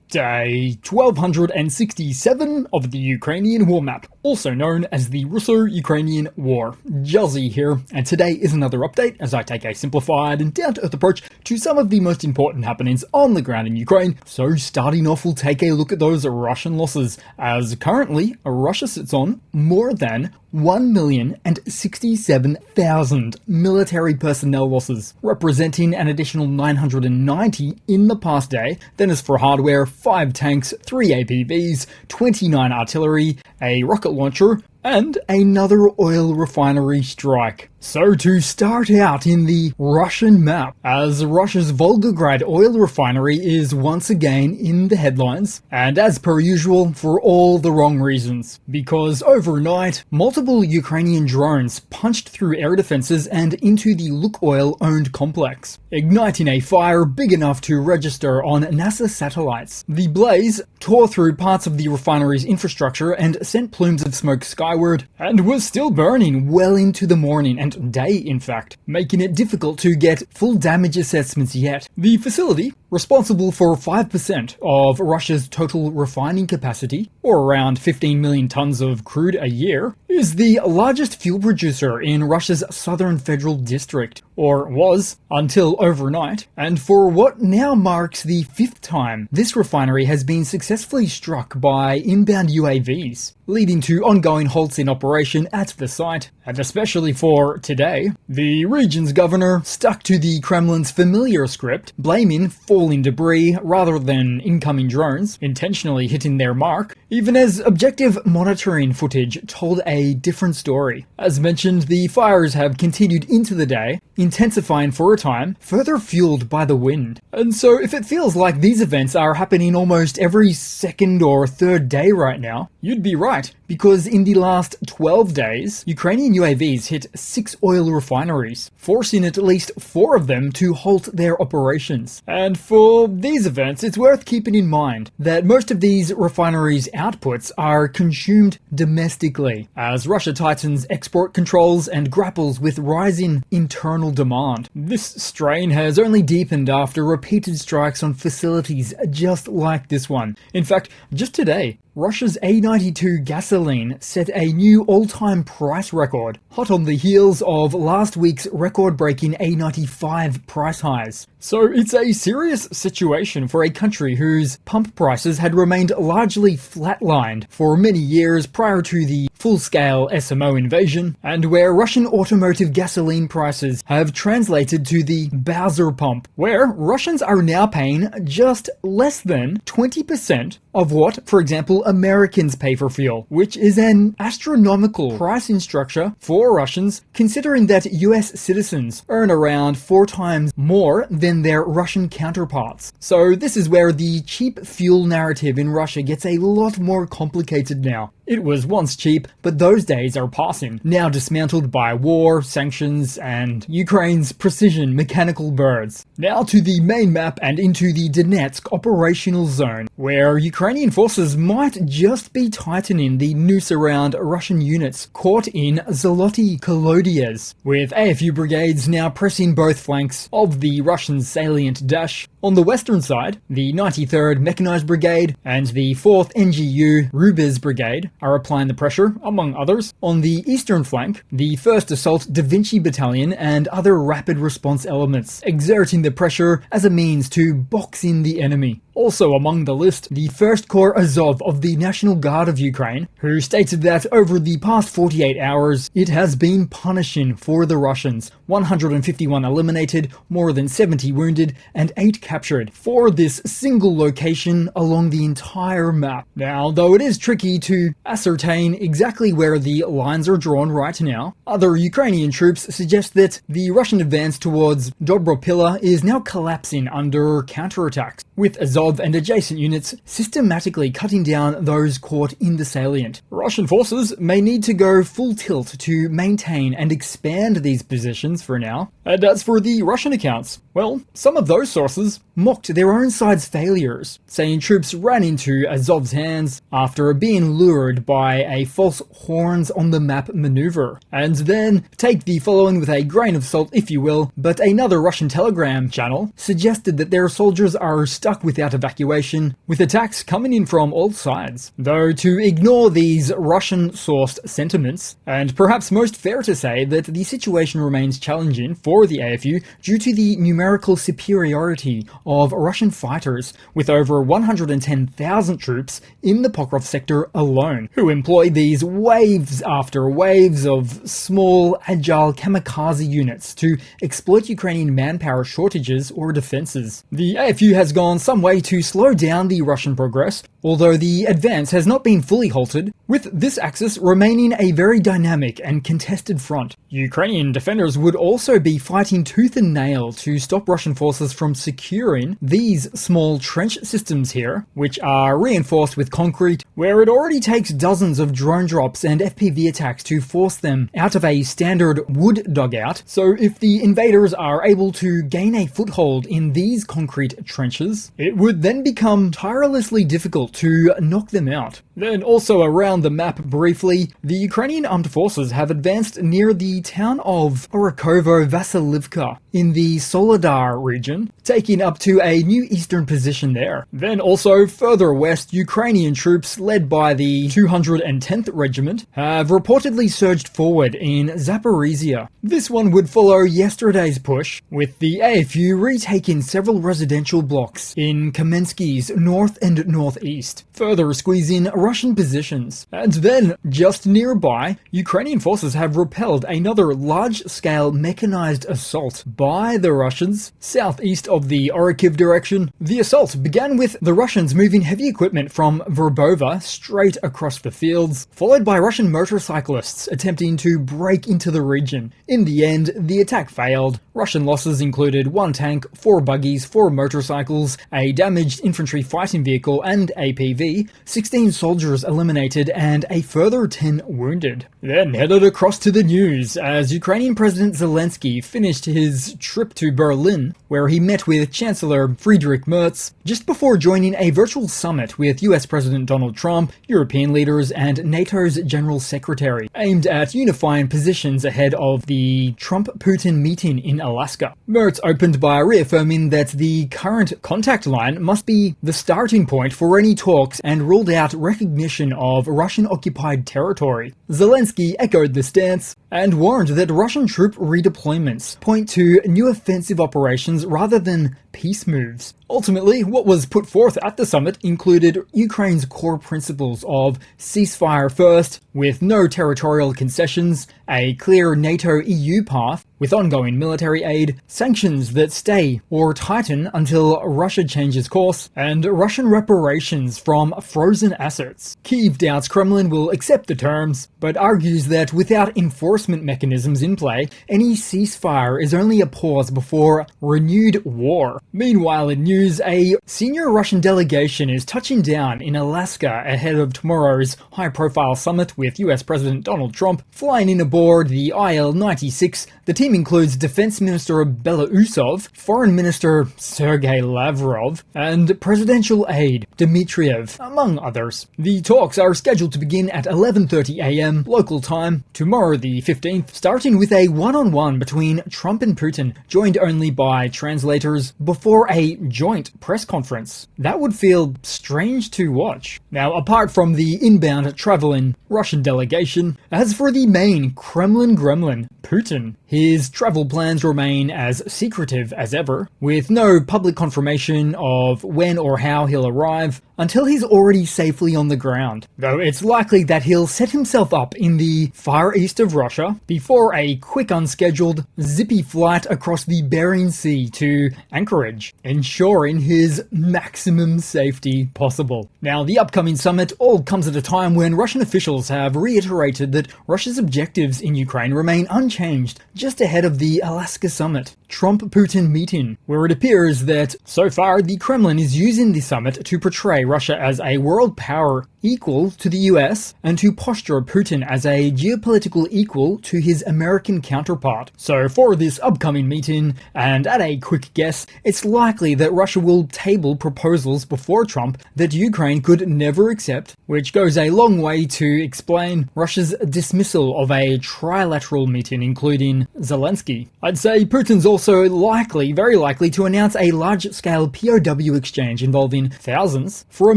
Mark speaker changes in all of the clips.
Speaker 1: Day 1267 of the Ukrainian War Map, also known as the Russo-Ukrainian War. Juzzie here, and today is another update as I take a simplified and down-to-earth approach to some of the most important happenings on the ground in Ukraine. So starting off, we'll take a look at those Russian losses, as currently Russia sits on more than 1,067,000 military personnel losses, representing an additional 990 in the past day. Then as for hardware, 5 tanks, 3 APVs, 29 artillery, a rocket launcher, and another oil refinery strike. So to start out in the Russian map, as Russia's Volgograd oil refinery is once again in the headlines, and as per usual, for all the wrong reasons. Because overnight, multiple Ukrainian drones punched through air defenses and into the Lukoil-owned complex, igniting a fire big enough to register on NASA satellites. The blaze tore through parts of the refinery's infrastructure and sent plumes of smoke skyward, and was still burning well into the morning and day, in fact, making it difficult to get full damage assessments yet. The facility, responsible for 5% of Russia's total refining capacity, or around 15 million tons of crude a year, is the largest fuel producer in Russia's southern federal district, or was until overnight, and for what now marks the 5th time this refinery has been successfully struck by inbound UAVs, leading to ongoing halts in operation at the site. And especially for today, the region's governor stuck to the Kremlin's familiar script, blaming falling debris rather than incoming drones intentionally hitting their mark, even as objective monitoring footage told a different story. As mentioned, the fires have continued into the day, intensifying for a time, further fueled by the wind. And so if it feels like these events are happening almost every second or third day right now, you'd be right, because in the last 12 days, Ukrainian UAVs hit 6 oil refineries, forcing at least 4 of them to halt their operations. And for these events, it's worth keeping in mind that most of these refineries' outputs are consumed domestically, as Russia tightens export controls and grapples with rising internal demand. This strain has only deepened after repeated strikes on facilities just like this one. In fact, just today, Russia's A92 gasoline set a new all-time price record, hot on the heels of last week's record-breaking A95 price highs. So it's a serious situation for a country whose pump prices had remained largely flatlined for many years prior to the full-scale SMO invasion, and where Russian automotive gasoline prices have translated to the Bowser pump, where Russians are now paying just less than 20% of what, for example, Americans pay for fuel, which is an astronomical pricing structure for Russians, considering that US citizens earn around 4 times more than their Russian counterparts. So this is where the cheap fuel narrative in Russia gets a lot more complicated now. It was once cheap, but those days are passing, now dismantled by war, sanctions, and Ukraine's precision mechanical birds. Now to the main map and into the Donetsk operational zone, where Ukrainian forces might just be tightening the noose around Russian units caught in Zoloty Kolodiez, with AFU brigades now pressing both flanks of the Russian salient dash. On the western side, the 93rd Mechanized Brigade and the 4th NGU Rubiz Brigade are applying the pressure, among others. On the eastern flank, the 1st Assault Da Vinci Battalion and other rapid response elements, exerting the pressure as a means to box in the enemy. Also among the list, the 1st Corps Azov of the National Guard of Ukraine, who stated that over the past 48 hours, it has been punishing for the Russians. 151 eliminated, more than 70 wounded, and 8 captured for this single location along the entire map. Now, though it is tricky to ascertain exactly where the lines are drawn right now, other Ukrainian troops suggest that the Russian advance towards Dobropila is now collapsing under counterattacks, with Azov and adjacent units systematically cutting down those caught in the salient. Russian forces may need to go full tilt to maintain and expand these positions for now, And as for the Russian accounts, well, some of those sources mocked their own side's failures, saying troops ran into Azov's hands after being lured by a false horns on the map maneuver. And then, take the following with a grain of salt if you will, but another Russian telegram channel suggested that their soldiers are stuck without evacuation, with attacks coming in from all sides. Though to ignore these Russian-sourced sentiments, and perhaps most fair to say that the situation remains challenging for the AFU due to the numerical superiority of Russian fighters, with over 110,000 troops in the Pokrov sector alone, who employ these waves after waves of small, agile kamikaze units to exploit Ukrainian manpower shortages or defenses. The AFU has gone some way to slow down the Russian progress, although the advance has not been fully halted, with this axis remaining a very dynamic and contested front. Ukrainian defenders would also be fighting tooth and nail to stop Russian forces from securing these small trench systems here, which are reinforced with concrete, where it already takes dozens of drone drops and FPV attacks to force them out of a standard wood dugout. So if the invaders are able to gain a foothold in these concrete trenches, it would then become tirelessly difficult to knock them out. Then also around the map briefly, the Ukrainian armed forces have advanced near the town of Orakovo-Vasilivka in the Soledar region, taking up to a new eastern position there. Then also further west, Ukrainian troops led by the 210th Regiment have reportedly surged forward in Zaporizhia. This one would follow yesterday's push, with the AFU retaking several residential blocks in Kamensky's north and northeast, further squeezing Russian positions. And then, just nearby, Ukrainian forces have repelled another large-scale mechanized assault by the Russians southeast of the Orikhiv direction. The assault began with the Russians moving heavy equipment from Verbova straight across the fields, followed by Russian motorcyclists attempting to break into the region. In the end, the attack failed. Russian losses included 1 tank, 4 buggies, 4 motorcycles, a damaged infantry fighting vehicle and APV, 16 soldiers eliminated, and a further 10 wounded. Then headed across to the news as Ukrainian President Zelensky finished his trip to Berlin, where he met with Chancellor Friedrich Merz just before joining a virtual summit with US President Donald Trump, European leaders, and NATO's General Secretary, aimed at unifying positions ahead of the Trump-Putin meeting in Alaska. Merz opened by reaffirming that the current contact line must be the starting point for any talks and ruled out recognition of Russian-occupied territory. Zelensky echoed the stance and warned that Russian troop redeployments point to new offensive operations rather than peace moves. Ultimately, what was put forth at the summit included Ukraine's core principles of ceasefire first, with no territorial concessions, a clear NATO-EU path, with ongoing military aid, sanctions that stay or tighten until Russia changes course, and Russian reparations from frozen assets. Kyiv doubts Kremlin will accept the terms, but argues that without enforcement mechanisms in play, any ceasefire is only a pause before renewed war. Meanwhile in news, a senior Russian delegation is touching down in Alaska ahead of tomorrow's high-profile summit with US President Donald Trump. Flying in aboard the IL-96, the team includes Defense Minister Belousov, Foreign Minister Sergei Lavrov, and Presidential Aide Dmitriev, among others. The talks are scheduled to begin at 11:30 a.m. local time tomorrow the 15th, starting with a one-on-one between Trump and Putin, joined only by translators, before a joint press conference. That would feel strange to watch. Now, apart from the inbound traveling Russian delegation, as for the main Kremlin gremlin, Putin, his travel plans remain as secretive as ever, with no public confirmation of when or how he'll arrive until he's already safely on the ground. Though it's likely that he'll set himself up in the far east of Russia before a quick unscheduled zippy flight across the Bering Sea to Anchorage, ensuring his maximum safety possible. Now, the upcoming summit all comes at a time when Russian officials have reiterated that Russia's objectives in Ukraine remain unchanged just ahead of the Alaska summit. Trump-Putin meeting, where it appears that, so far, the Kremlin is using the summit to portray Russia as a world power equal to the US and to posture Putin as a geopolitical equal to his American counterpart. So for this upcoming meeting, and at a quick guess, it's likely that Russia will table proposals before Trump that Ukraine could never accept, which goes a long way to explain Russia's dismissal of a trilateral meeting including Zelensky. I'd say Putin's also likely, very likely, to announce a large-scale POW exchange involving thousands for a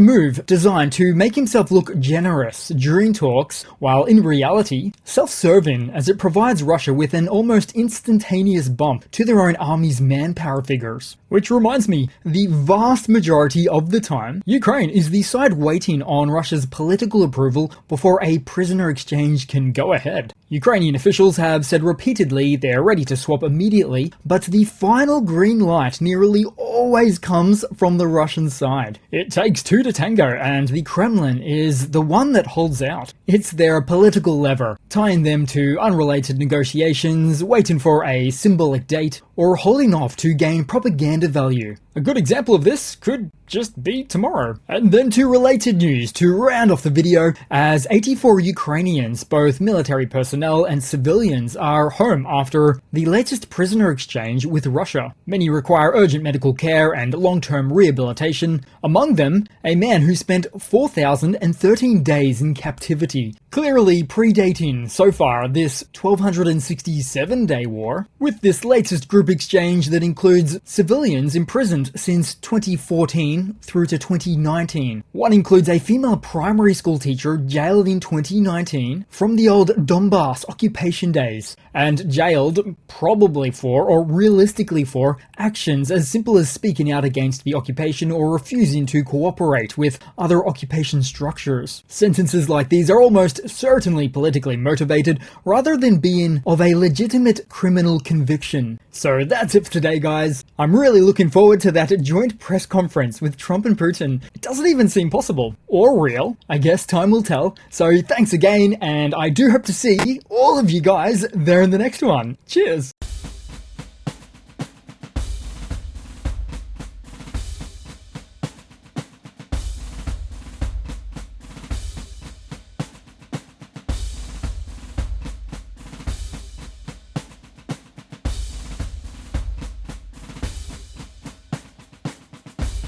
Speaker 1: move designed to make himself look generous during talks, while in reality, self-serving, as it provides Russia with an almost instantaneous bump to their own army's manpower figures. Which reminds me, the vast majority of the time, Ukraine is the side waiting on Russia's political approval before a prisoner exchange can go ahead. Ukrainian officials have said repeatedly they're ready to swap immediately, but the final green light nearly always comes from the Russian side. It takes two to tango, and the Kremlin is the one that holds out. It's their political lever, tying them to unrelated negotiations, waiting for a symbolic date, or holding off to gain propaganda value. A good example of this could just be tomorrow. And then to related news to round off the video, as 84 Ukrainians, both military personnel and civilians, are home after the latest prisoner exchange with Russia. Many require urgent medical care and long-term rehabilitation, among them a man who spent 4,013 days in captivity, clearly predating so far this 1,267-day war, with this latest group exchange that includes civilians imprisoned since 2014 through to 2019. One includes a female primary school teacher jailed in 2019 from the old Donbass occupation days, and jailed probably for, or realistically for, actions as simple as speaking out against the occupation or refusing to cooperate with other occupation structures. Sentences like these are almost certainly politically motivated rather than being of a legitimate criminal conviction. So that's it for today, guys. I'm really looking forward to that joint press conference with Trump and Putin. It doesn't even seem possible. Or real. I guess time will tell. So thanks again, and I do hope to see all of you guys there in the next one. Cheers!